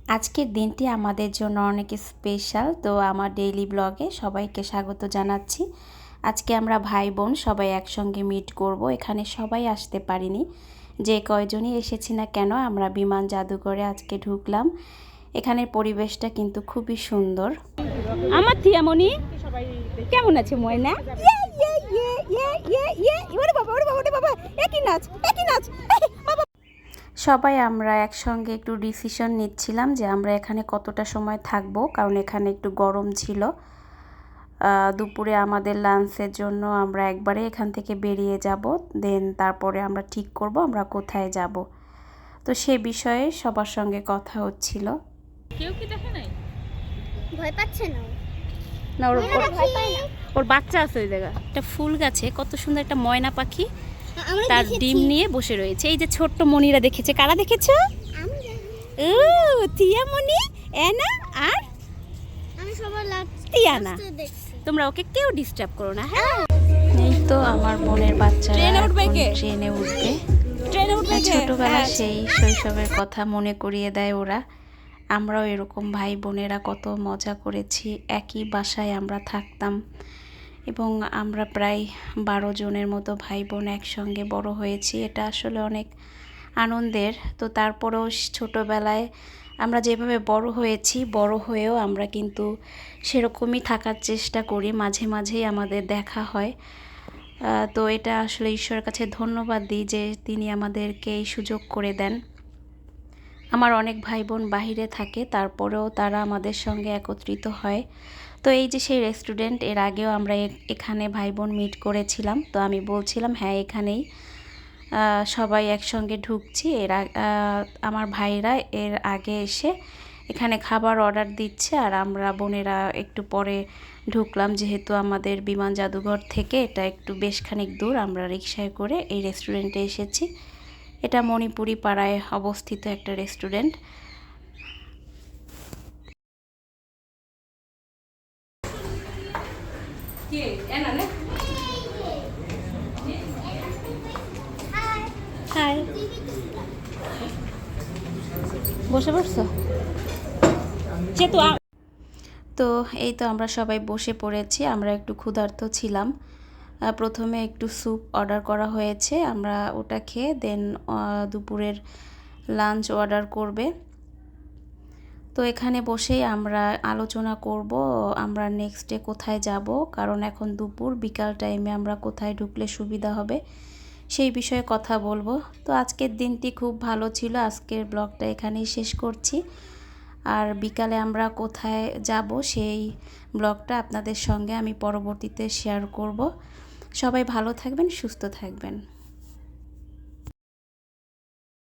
আজকের দিনটি আমাদের জন্য অনেক স্পেশাল। তো আমার ডেইলি ব্লগে সবাইকে স্বাগত জানাচ্ছি। আজকে আমরা ভাই বোন সবাই একসঙ্গে মিট করব। এখানে সবাই আসতে পারিনি, যে কয়জনই এসেছি না কেন আমরা বিমান জাদুঘরে আজকে ঢুকলাম। এখানের পরিবেশটা কিন্তু খুবই সুন্দর। আমার টিয়ামণি কেমন আছে ময়না? একই নাচ একই নাচ। সবাই আমরা একসঙ্গে একটু ডিসিশন নিচ্ছিলাম যে আমরা এখানে কতটা সময় থাকবো, কারণ এখানে একটু গরম ছিল। দুপুরে আমাদের লাঞ্চের জন্য আমরা একবারে এখান থেকে বেরিয়ে যাব, দেন তারপরে আমরা ঠিক করব আমরা কোথায় যাব। তো সে বিষয়ে সবার সঙ্গে কথা হচ্ছিল। কেউ কি দেখে নাই? ভয় পাচ্ছে না? না, ওর বাচ্চা আছে ওই জায়গা। একটা ফুল গাছে কত সুন্দর একটা ময়না পাখি আমরা তার দেখেছি। ডিম নিয়ে বসে রয়েছে। এই যে ছোট্ট মনিরা দেখেছে, কারা দেখেছো? আমি দেখি। ও টিয়ামণি, এনা আর আমি সবার টিয়ানা। দেখছি। তোমরা ওকে কেউ ডিস্টার্ব করো না, হ্যাঁ? এই তো আমার বোনের বাচ্চারা ট্রেনে উঠবে কে? ট্রেনে উঠবে। ট্রেনে উঠবে কে? ছোটবেলা হ্যাঁ। সেই শৈশবের কথা মনে করিয়ে দেয় ওরা। আমরাও এরকম ভাই বোনেরা কত মজা করেছি, একই বাসায় আমরা থাকতাম এবং আমরা প্রায় 12 জনের মতো ভাই বোন একসঙ্গে বড় হয়েছি। এটা আসলে অনেক আনন্দের। তো তারপরেও ছোটোবেলায় আমরা যেভাবে বড় হয়েছি, বড় হয়েও আমরা কিন্তু সেরকমই থাকার চেষ্টা করি। মাঝে মাঝেই আমাদের দেখা হয়। তো এটা আসলে ঈশ্বরের কাছে ধন্যবাদ দিই যে তিনি আমাদেরকে এই সুযোগ করে দেন। আমার অনেক ভাই বোন বাহিরে থাকে, তারপরেও তারা আমাদের সঙ্গে একত্রিত হয়। তো এই যে সেই রেস্টুরেন্ট, এর আগেও আমরা এখানে ভাই বোন মিট করেছিলাম। তো আমি বলছিলাম হ্যাঁ এখানেই সবাই একসঙ্গে ঢুকছি। আমার ভাইরা এর আগে এসে এখানে খাবার অর্ডার দিচ্ছে, আর আমরা বোনেরা একটু পরে ঢুকলাম। যেহেতু আমাদের বিমান জাদুঘর থেকে এটা একটু বেশ খানিক দূর, আমরা রিকশায় করে এই রেস্টুরেন্টে এসেছি। এটা মণিপুরি পাড়ায় অবস্থিত একটা রেস্টুরেন্ট। হাই, বসে পড়ছো? তো এই তো আমরা সবাই বসে পড়েছি। আমরা একটু ক্ষুধার্ত ছিলাম। প্রথমে একটু স্যুপ অর্ডার করা হয়েছে, আমরা ওটা খেয়ে দেন দুপুরের লাঞ্চ অর্ডার করবে। তো এখানে বসেই আমরা আলোচনা করব আমরা নেক্সট ডে কোথায় যাব, কারণ এখন দুপুর, বিকাল টাইমে আমরা কোথায় ঢুকলে সুবিধা হবে সেই বিষয়ে কথা বলবো। তো আজকের দিনটি খুব ভালো ছিল। আজকের ব্লগটা এখানেই শেষ করছি, আর বিকালে আমরা কোথায় যাব সেই ব্লগটা আপনাদের সঙ্গে আমি পরবর্তীতে শেয়ার করব। সবাই ভালো থাকবেন, সুস্থ থাকবেন।